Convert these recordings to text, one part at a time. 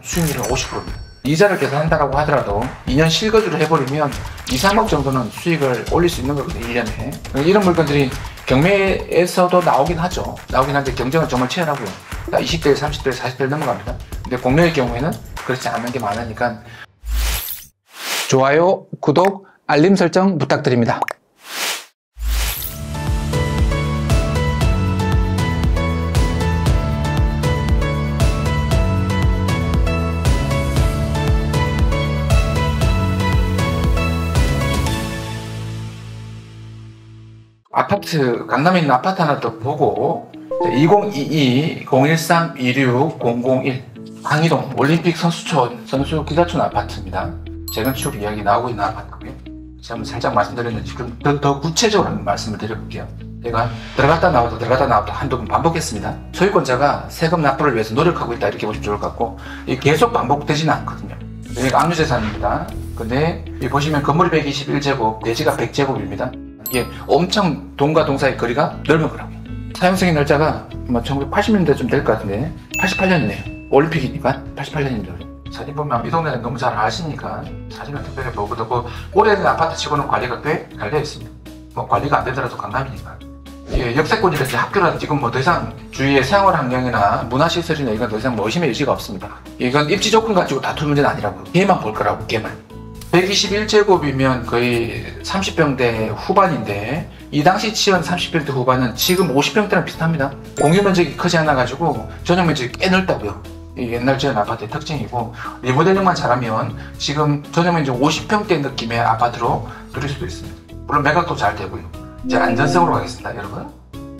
수익률은 50%입니다. 이자를 계산한다고 하더라도 2년 실거주를 해버리면 2, 3억 정도는 수익을 올릴 수 있는 거거든요. 1년에. 이런 물건들이 경매에서도 나오긴 하죠. 나오긴 한데 경쟁은 정말 치열하고요. 20대, 30대, 40대를 넘어갑니다. 근데 공매의 경우에는 그렇지 않은 게 많으니까 좋아요, 구독, 알림 설정 부탁드립니다. 아파트, 강남에 있는 아파트 하나 더 보고 2022-013-26-001 항이동 올림픽 선수촌 선수 기사촌 아파트입니다. 재건축 이야기 나오고 있는 아파트고요. 제가 살짝 말씀드렸는지 더 구체적으로 한번 말씀을 드려볼게요. 제가 들어갔다 나왔다 한두 번 반복했습니다. 소유권자가 세금 납부를 위해서 노력하고 있다 이렇게 보시면 좋을 것 같고 계속 반복되지는 않거든요. 여기가 압류재산입니다. 근데 여기 보시면 건물이 121제곱, 대지가 100제곱입니다. 이게 엄청 동과 동 사이 거리가 넓은 거라고요. 사용승인 날짜가 1980년대 좀 될 것 같은데 88년이네요. 올림픽이니까 88년인데 사진 보면 이 동네는 너무 잘 아시니까 사진을 특별히 보고 오래된 아파트 치고는 관리가 꽤 잘되어 있습니다. 관리가 안 되더라도 강남이니까. 역세권이라든지 학교라든지 지금 더 이상 주위의 생활 환경이나 문화시설이나 이건 더 이상 의심의 여지가 없습니다. 이건 입지 조건 가지고 다툴 문제는 아니라고. 걔만 볼 거라고, 걔만. 121제곱이면 거의 30평대 후반인데 이 당시 치은 30평대 후반은 지금 50평대랑 비슷합니다. 공유 면적이 크지 않아 가지고 전용 면적이 꽤 넓다고요. 이 옛날 지은 아파트의 특징이고 리모델링만 잘하면 지금 전용 면적 50평대 느낌의 아파트로 누릴 수도 있습니다. 물론 매각도 잘 되고요. 이제 안전성으로 가겠습니다, 여러분.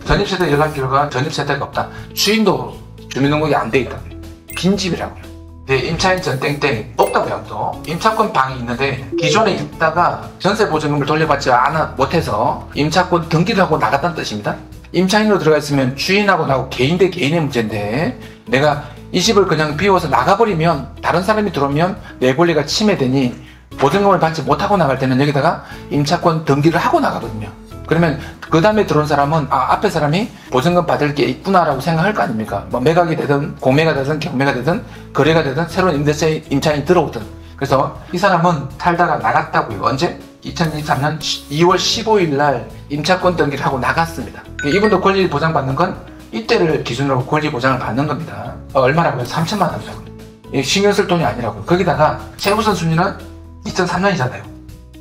전입세대 연락기로가 전입세대가 없다. 주인도 주민등록이 안 돼 있다고요. 빈집이라고요. 네, 임차인 전 땡땡 없다고요. 또 임차권 방이 있는데 기존에 있다가 전세보증금을 돌려받지 못해서 임차권 등기를 하고 나갔다는 뜻입니다. 임차인으로 들어가 있으면 주인하고 나하고 개인 대 개인의 문제인데 내가 이 집을 그냥 비워서 나가버리면 다른 사람이 들어오면 내 권리가 침해되니 보증금을 받지 못하고 나갈 때는 여기다가 임차권 등기를 하고 나가거든요. 그러면 그 다음에 들어온 사람은 앞에 사람이 보증금 받을 게 있구나라고 생각할 거 아닙니까? 매각이 되든 공매가 되든 경매가 되든 거래가 되든 새로운 임차인이 들어오든. 그래서 이 사람은 살다가 나갔다고요. 언제? 2023년 2월 15일 날 임차권 등기를 하고 나갔습니다. 이분도 권리 보장받는 건 이때를 기준으로 권리 보장을 받는 겁니다. 얼마라고요? 3천만 원이라고요. 신경 쓸 돈이 아니라고요. 거기다가 최우선 순위는 2003년이잖아요.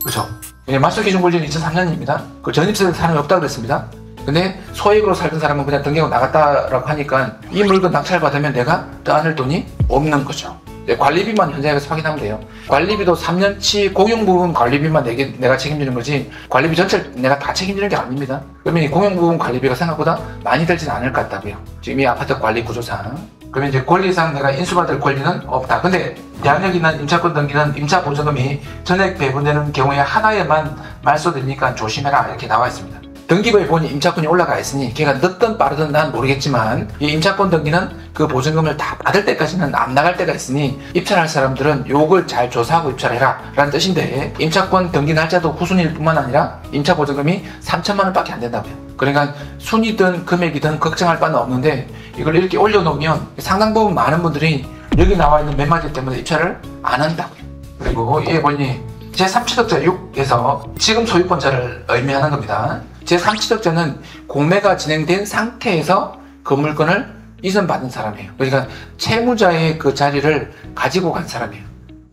그렇죠? 말소 기준 권리는 2003년입니다. 그 전입세대 사람이 없다고 그랬습니다. 근데 소액으로 살던 사람은 그냥 등기하고 나갔다라고 하니까 이 물건 낙찰받으면 내가 떠안을 돈이 없는 거죠. 관리비만 현장에서 확인하면 돼요. 관리비도 3년치 공용 부분 관리비만 내가 책임지는 거지 관리비 전체를 내가 다 책임지는 게 아닙니다. 그러면 이 공용 부분 관리비가 생각보다 많이 들지는 않을 것 같다고요. 지금 이 아파트 관리 구조상. 그러면 이제 권리상 내가 인수받을 권리는 없다. 근데 대항력 있는 임차권 등기는 임차 보증금이 전액 배분되는 경우에 하나에만 말소되니까 조심해라 이렇게 나와 있습니다. 등기부에 보니 임차권이 올라가 있으니 걔가 늦든 빠르든 난 모르겠지만 이 임차권 등기는 그 보증금을 다 받을 때까지는 안 나갈 때가 있으니 입찰할 사람들은 요걸 잘 조사하고 입찰해라 라는 뜻인데 임차권 등기 날짜도 후순위일 뿐만 아니라 임차 보증금이 3천만 원밖에 안 된다고요. 그러니까 순이든 금액이든 걱정할 바는 없는데 이걸 이렇게 올려놓으면 상당 부분 많은 분들이 여기 나와 있는 몇 마디 때문에 입찰을 안 한다고요. 그리고 이에 보니 제3취득자 6에서 지금 소유권자를 의미하는 겁니다. 제3취득자는 공매가 진행된 상태에서 그 물건을 이전받은 사람이에요. 그러니까 채무자의 그 자리를 가지고 간 사람이에요.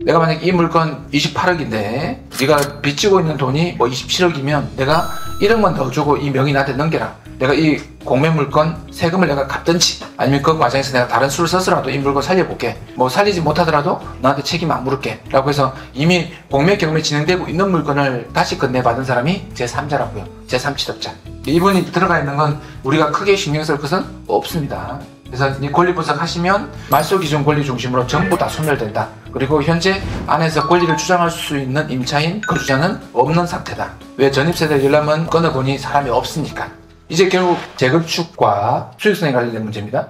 내가 만약 이 물건 28억인데 네가 빚지고 있는 돈이 27억이면 내가 1억만 더 주고 이 명의 나한테 넘겨라. 내가 이 공매 물건 세금을 내가 갚든지 아니면 그 과정에서 내가 다른 수를 써서라도 이 물건 살려볼게. 살리지 못하더라도 너한테 책임 안 물을게. 라고 해서 이미 공매 경매 진행되고 있는 물건을 다시 건네받은 사람이 제3자라고요. 제3취득자. 이분이 들어가 있는 건 우리가 크게 신경 쓸 것은 없습니다. 그래서 이 권리 분석하시면 말소 기준 권리 중심으로 전부 다 소멸된다. 그리고 현재 안에서 권리를 주장할 수 있는 임차인 거주자는 없는 상태다. 왜? 전입세대 열람은 끊어보니 사람이 없으니까. 이제 결국 재건축과 수익성에 관련된 문제입니다.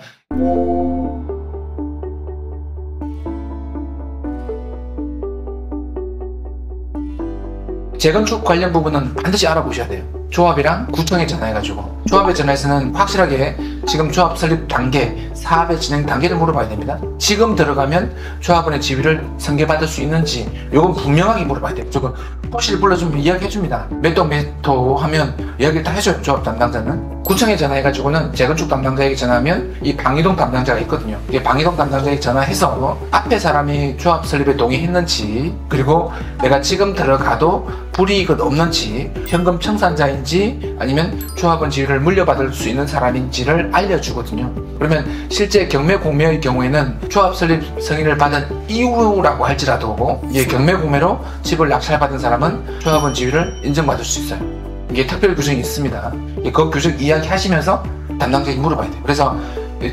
재건축 관련 부분은 반드시 알아보셔야 돼요. 조합이랑 구청에 전화해가지고 조합에 전화해서는 확실하게 지금 조합 설립 단계, 사업의 진행 단계를 물어봐야 됩니다. 지금 들어가면 조합원의 지위를 승계받을 수 있는지 이건 분명하게 물어봐야 돼요. 조금 혹시 불러주면 이야기해줍니다. 몇 도 하면 이야기를 다 해줘요. 조합 담당자는. 구청에 전화해가지고는 재건축 담당자에게 전화하면 이 방이동 담당자가 있거든요. 이 방이동 담당자에게 전화해서 앞에 사람이 조합 설립에 동의했는지, 그리고 내가 지금 들어가도 불이익은 없는지, 현금 청산자인지 아니면 조합원 지위를 물려받을 수 있는 사람인지를 알려주거든요. 그러면 실제 경매 공매의 경우에는 조합 설립 승인을 받은 이후라고 할지라도 이 경매 공매로 집을 낙찰받은 사람은 조합원 지위를 인정받을 수 있어요. 이게 특별 규정이 있습니다. 그 규정 이야기하시면서 담당자에게 물어봐야 돼요. 그래서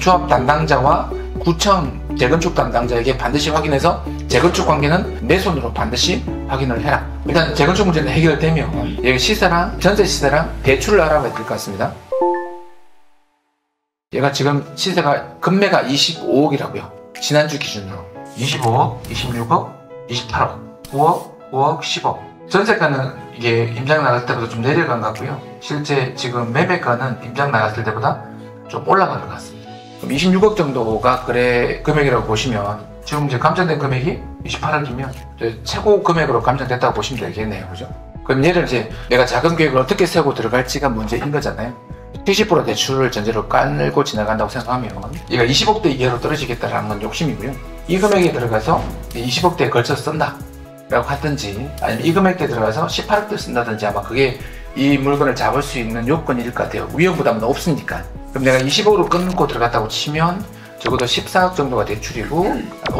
조합 담당자와 구청 재건축 담당자에게 반드시 확인해서 재건축 관계는 내 손으로 반드시 확인을 해라. 일단 재건축 문제는 해결되면 여기 시세랑 전세 시세랑 대출을 알아봐야 될 것 같습니다. 얘가 지금 시세가 금매가 25억이라고요. 지난주 기준으로 25억, 26억, 28억, 9억, 5억, 10억. 전세가는 이게 임장 나갈 때보다 좀 내려간 것 같고요. 실제 지금 매매가는 임장 나갔을 때보다 좀 올라간 것 같습니다. 그럼 26억 정도가 거래 금액이라고 보시면 지금 이제 감정된 금액이 28억이면 최고 금액으로 감정됐다고 보시면 되겠네요. 그죠? 그럼 얘를 이제 내가 자금 계획을 어떻게 세우고 들어갈지가 문제인 거잖아요. 70% 대출을 전제로 깔고 지나간다고 생각하면 얘가 20억대 이하로 떨어지겠다라는 건 욕심이고요. 이 금액에 들어가서 20억대에 걸쳐서 쓴다 라고 하든지 아니면 이 금액대에 들어가서 18억대 쓴다든지 아마 그게 이 물건을 잡을 수 있는 요건일 것 같아요. 위험부담은 없으니까. 그럼 내가 20억으로 끊고 들어갔다고 치면 적어도 14억 정도가 대출이고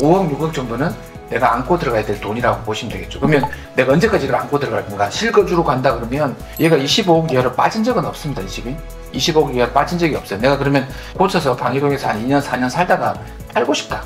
5억, 6억 정도는 내가 안고 들어가야 될 돈이라고 보시면 되겠죠. 그러면 내가 언제까지 이걸 안고 들어갈 건가? 실거주로 간다 그러면 얘가 25억 이하로 빠진 적은 없습니다. 이 집이 25억 이하로 빠진 적이 없어요. 내가 그러면 고쳐서 방이동에서 한 2년, 4년 살다가 팔고 싶다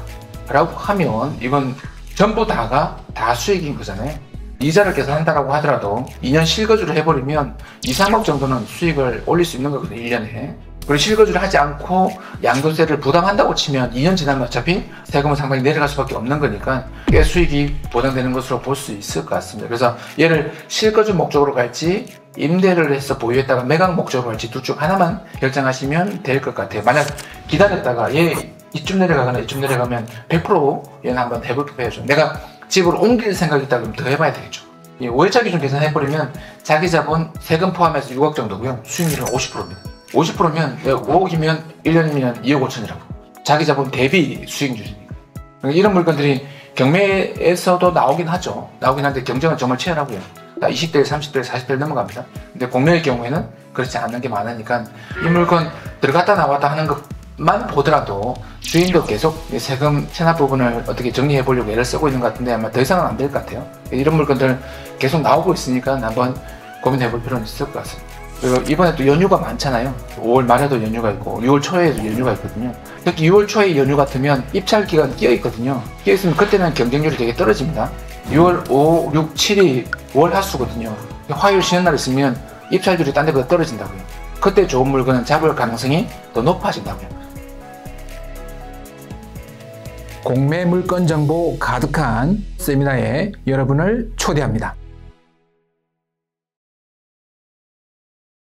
라고 하면 이건 전부 다가 다 수익인 거잖아요. 이자를 계산한다고 하더라도 2년 실거주를 해버리면 2, 3억 정도는 수익을 올릴 수 있는 거거든요. 1년에. 그리고 실거주를 하지 않고 양도세를 부담한다고 치면 2년 지나면 어차피 세금은 상당히 내려갈 수밖에 없는 거니까 꽤 수익이 보장되는 것으로 볼 수 있을 것 같습니다. 그래서 얘를 실거주 목적으로 갈지 임대를 해서 보유했다가 매각 목적으로 갈지 둘 중 하나만 결정하시면 될 것 같아요. 만약 기다렸다가 얘 이쯤 내려가거나 이쯤 내려가면 100% 얘는 한번 해볼게 해야죠. 내가 집을 옮길 생각이 있다 그러면 더 해봐야 되겠죠. 이 5회차 기준 계산해버리면 자기 자본 세금 포함해서 6억 정도고요. 수익률은 50%입니다. 50%면 5억이면 1년이면 2억 5천이라고. 자기 자본 대비 수익률이니까. 그러니까 이런 물건들이 경매에서도 나오긴 하죠. 나오긴 한데 경쟁은 정말 치열하고요. 다 20대, 30대, 40대 넘어갑니다. 근데 공매의 경우에는 그렇지 않는 게 많으니까 이 물건 들어갔다 나왔다 하는 것만 보더라도 주인도 계속 세금 체납 부분을 어떻게 정리해 보려고 애를 쓰고 있는 것 같은데 아마 더 이상은 안 될 것 같아요. 이런 물건들 계속 나오고 있으니까 한번 고민해 볼 필요는 있을 것 같습니다. 그리고 이번에 또 연휴가 많잖아요. 5월 말에도 연휴가 있고 6월 초에도 연휴가 있거든요. 특히 6월 초에 연휴 같으면 입찰 기간 끼어 있거든요. 끼어 있으면 그때는 경쟁률이 되게 떨어집니다. 6월 5, 6, 7이 월 화수거든요. 화요일 쉬는 날 있으면 입찰률이 딴 데보다 떨어진다고요. 그때 좋은 물건은 잡을 가능성이 더 높아진다고요. 공매 물건 정보 가득한 세미나에 여러분을 초대합니다.